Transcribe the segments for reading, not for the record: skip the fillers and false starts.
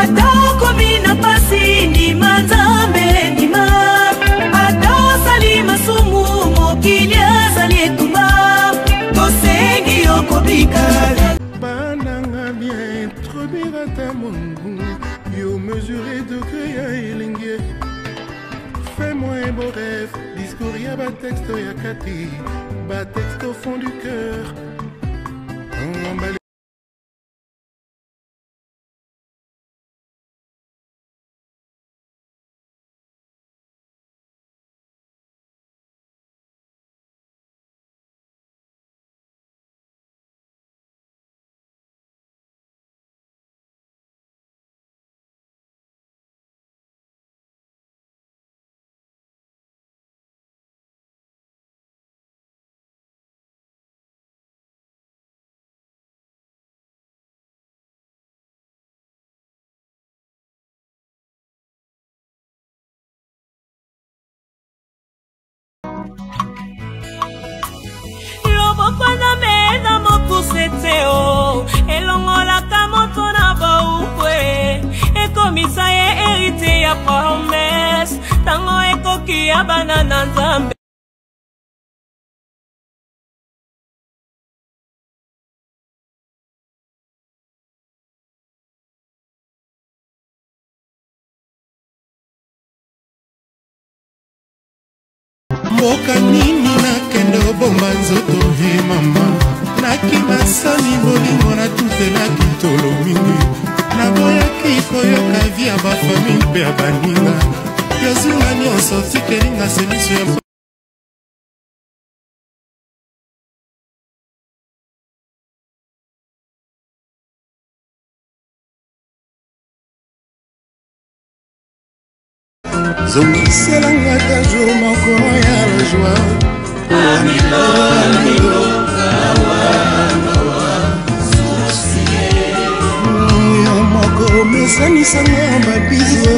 Atako mina pasi ni manzambe ni ma. Atosali masumu mokilia zali kumba. Tosengi yokobika. Bananga bien, trop birata mungu. Yo mesuré de créa elingue. Fais-moi un beau rêve. Discours ya ba texto ya kati. Ba texte au fond du cœur. Lobokwana meza mokuseteo elongola kamoto na baukwe ekomisa ye hérité ya promesse tango ekoki ya bana na nzambe Mboka nini nakende bomba nzoto he mama nakimasani bolingo na tutelaki tolo mingi naboyaki koyoka vi ya bafamile mpe ya baninga yozinga nyonso tikelinga semiso ya zongiselanga ta jour moko ya la joie amilo amilo kawa kawa susie yo moko mesanisanga mabizo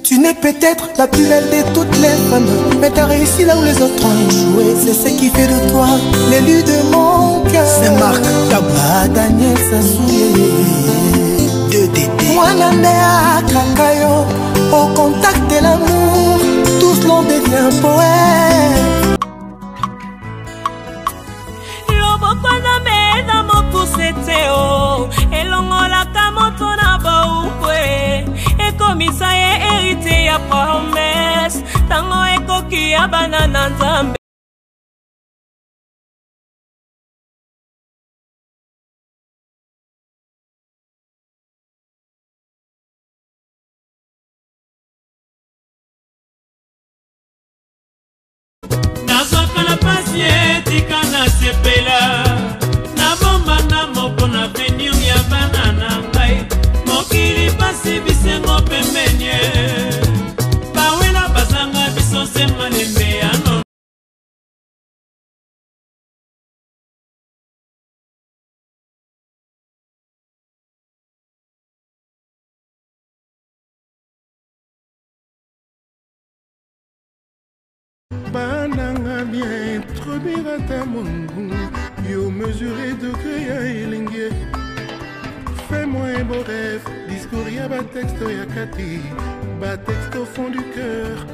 Tu n'es peut-être la plus belle de toutes les femmes, mais t'as réussi là où les autres ont échoué. C'est ce qui fait de toi l'élu de mon cœur. C'est Marc Taba, Daniel Sassouye, 2DD. Moi Nandea Kakayo, au contact de l'amour, tous l'on devient poète. Lobokwana meza mokuseteo elongola kamoto na baukwe ekomisa ye hérité ya promesse tango ekoki ya bana na nzambe nazwaka na pasi etika na sepela na bomba na moko na venir ya bana na bien introduire ata mongu yo mesurer degré ya elenge. Fais-moi un beau rêve, discours ya batexto ya kati, batexte au fond du cœur.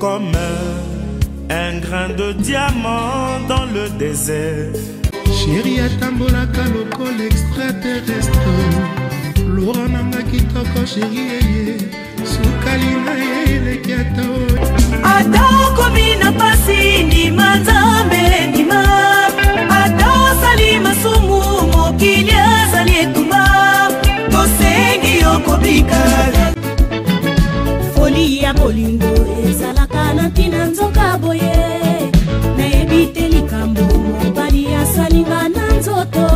Comme un grain de diamant dans le désert. Chérie atambolaka lokolo extraterrestre. Lora nanga kitoko chérie sukali na eleki ata atako bina pasi ndima nzambe ndima ata osali masumu mokili azali etumba tosengi okobika. Foli ya bolingo ezalaka na ntina nzoka boye nayebi te likambo mobali asalinga na nzoto.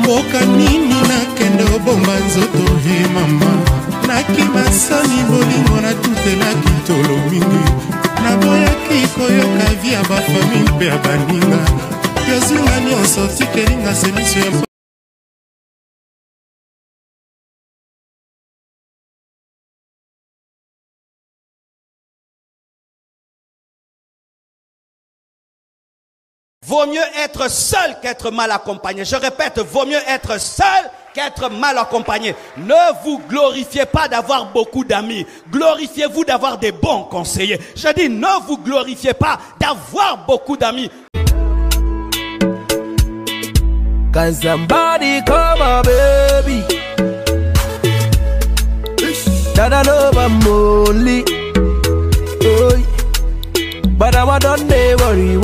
Mboka nini nakende obomba nzoto he mama nakimasani bolingo natutelaki tolo mingi naboyaki koyoka vi ya bafamile mpe ya baninga yozinga nyonso tikelinga semisio ya Vaut mieux être seul qu'être mal accompagné. Je répète, vaut mieux être seul qu'être mal accompagné. Ne vous glorifiez pas d'avoir beaucoup d'amis. Glorifiez-vous d'avoir des bons conseillers. Je dis, ne vous glorifiez pas d'avoir beaucoup d'amis. Can somebody come on, baby? That I know I'm only. Oh, but I don't worry.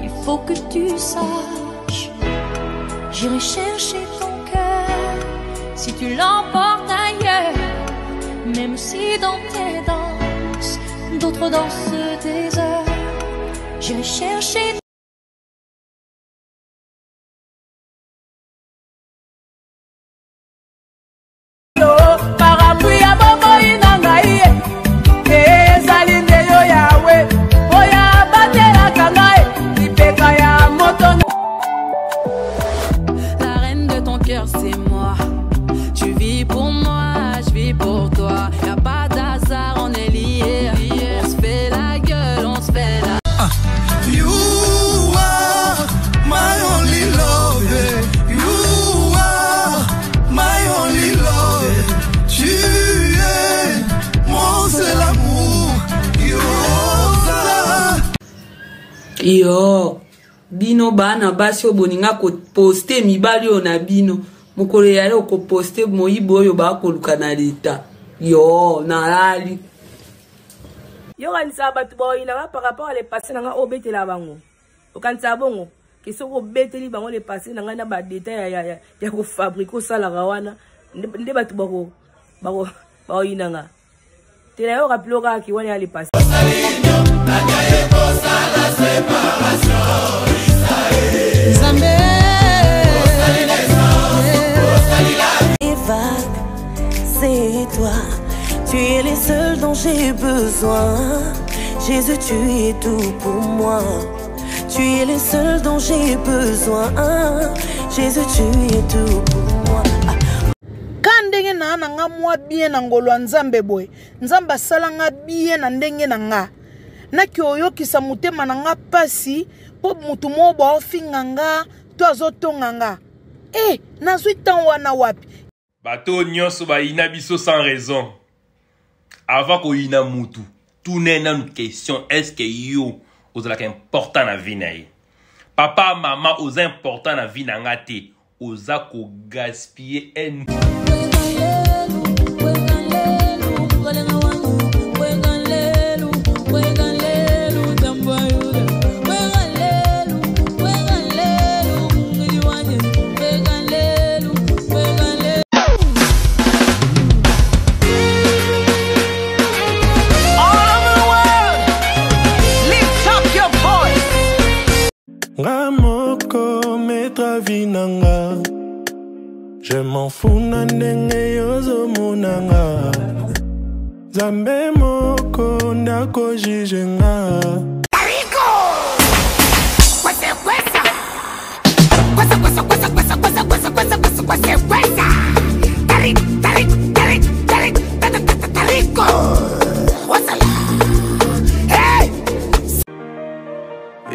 Il faut que tu saches, j'irai chercher ton cœur si tu l'emportes ailleurs, même si dans tes danses, d'autres dansent des heures, j'irai chercher. La reine de ton cœur c'est moi. Tu vis pour moi, je vis pour toi. Y'a pas d'hasard, on est liés. On se fait la gueule, on se fait la... You are my only love. You are my only love. Tu es mon seul amour. Yo bino bana basi oboninga ko poster mibali ona bino mukolo yale ko poster moyibo oyo ba koluka na leta yo nalali yo kanisa batu boyina par rapport à les passer nanga obetela bango okanisa bongo kiso ko beteli bango les passer nanga na ba détail ya ko fabriquer sala rawana nde batu bako boyina nga tela yo raploka ki wani ali passer c'est toi, tu es le seul dont j'ai besoin. Jésus, tu es tout pour moi. Tu es le seul dont j'ai besoin. Jésus, tu es tout pour moi. Quand ndenge na nga mwa bien na ngolo nzambe boy. Nzamba sala nga bien na ndenge na nga. Na ki oyokisa mutema na nga pasi po mutu mo ba ofinga nga to azotonga nga. Nazwi tan wana wapi? Bato nyonso ba ina biso sans raison. Avant ko ina mutu, tout n'est une question, est-ce que yo ozalaka important na vie na ye? Papa, maman, oza important na vie na nga te. Oza ko gaspiller en Ramoko metra vinanga. Je m'en fous nandenge yozo munanga. Zambe moko ndako jijenga. Tarico! Kwese kwesa! Kwesa kwesa kwesa kwesa kwesa kwesa kwesa kwesa kwesa kwesa! Tarico! What's up? Hey!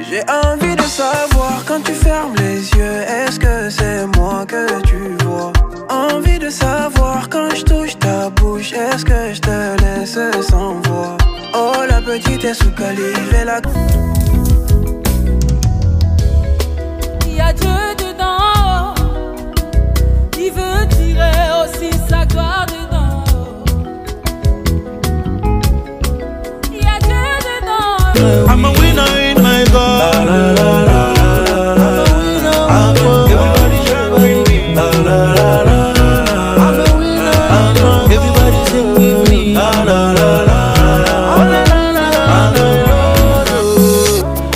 J'ai envie de savoir quand tu fermes les yeux, est-ce que c'est moi que tu vois? Envie de savoir quand je touche ta bouche, est-ce que je te laisse sans voix? Oh la petite est sous calife et la... Il y a Dieu dedans, il veut tirer aussi sa gloire dedans. Il y a Dieu dedans. I'm a winner in my God.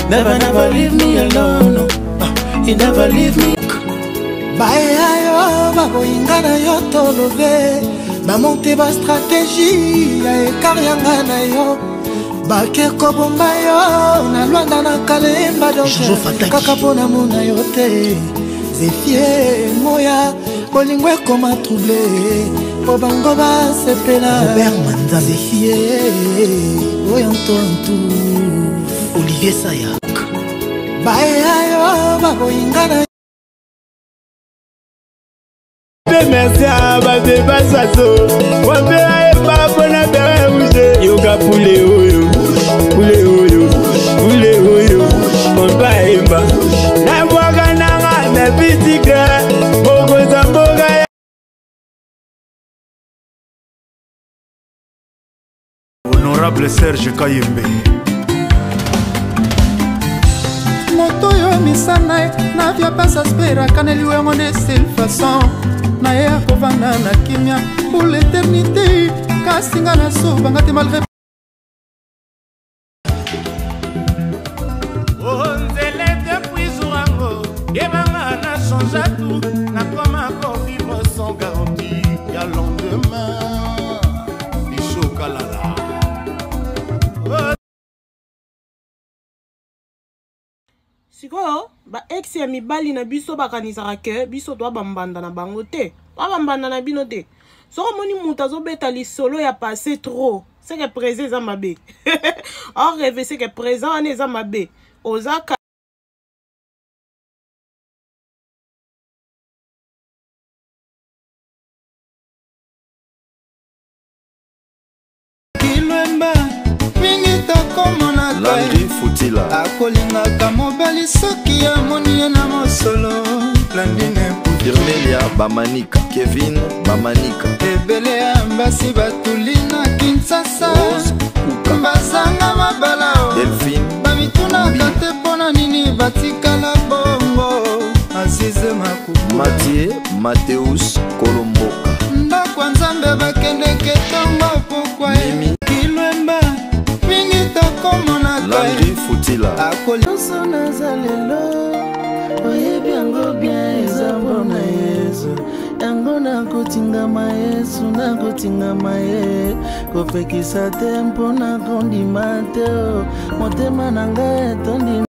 Never leave me alone. You never leave me. Baya yo, baboyinga na yo tolove. Bamonte ba stratégie ya ekarianga na yo. Bake kobomba yo, na lwanda na kalemba donke. Kaka pona mona yo te. Zefie moya, bolingwe koma troublé. Bobango ba sepela. Robert Manza Zefie, oyanto Olivier Saya. Baya yo, baboyinga na merci à Babé Bassato. Wapé ae papo na bere rouge. Yoga poulet oyo. Poulet oyo. Poulet oyo. Pompa emba. Na mwaga nanga na bitika. Bogo zamboga. Honorable Serge Kayembe. Moto yo misana na via pasa spera kaneli wengo de seule façon. Na ya kovanda na kimia pour l'éternité. Kasinga na so bangate malgré. Onzele depuis Ourango. Yebanga na change tout. Na koma ko vivre sans garantie. Ya lendemain. Isho kalala. Sikoyo ba ex ya mibali na biso bakanisaka ke biso to bambanda na bango te. Bambanda na bino te. Soko moni muta zo beta lisolo ya passé trop. C'est que présent za mabe. En rêve c'est que présent ane za mabe. Ozaka Kilwemba mingi tokomona Landry Futila akolingaka mobali soki amoni ye na mosolo Landine Dirmelia Bamanika Kevin Bamanika ebele ya mbasi batuli na Kinshasa bazanga mabala Delphine bamitunaka te mpona nini batikala bongo Azize Makubu Mathieu Mateus Kolomboka ndako nzambe bakendeke tongo pokwa ye Kilwemba mingi tokomona Landry Futila akoliso naza lelo oyebi yango bien eza mpona Yesu yango nakotingama Yesu nakotingama ye kopekisa te mpona kondima te motema na ngai etondi